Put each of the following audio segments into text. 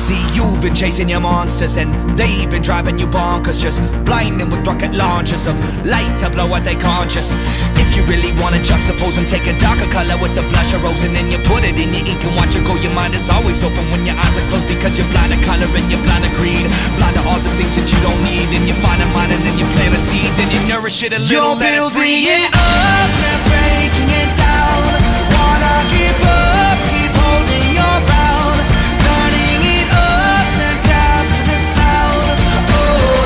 see you've been chasing your monsters, and they've been driving you bonkers, just blinding with rocket launchers of light to blow out they conscious. If you really wanna juxtapose and take a darker color with the blush of rose, and then you put it in your ink and watch it go, your mind is always open when your eyes are closed, because you're blind to color and you're blind to greed, blind to all the things that you don't need. And you find a mind and then you plant a seed, then you nourish it a little, let it free. You're building it up and breaking it down. Wanna give up, keep holding your ground. Turning it up and tap to the sound. Oh,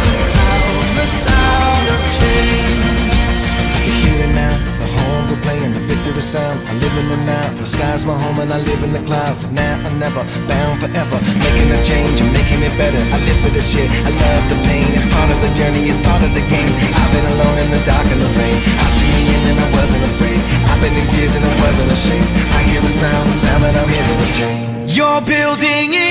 the sound of change. I can hear it now, the horns are playing the victory sound. I live in the now, the sky's my home and I live in the clouds. Now and never, bound forever, making a change and making it better. I live for this shit, I love the pain. It's part of the journey, it's part of the game. I've been alone in the dark and the rain. I see me in and I wasn't afraid. I've been in tears and I wasn't ashamed. I hear a sound, the sound that I'm hearing is change. You're building it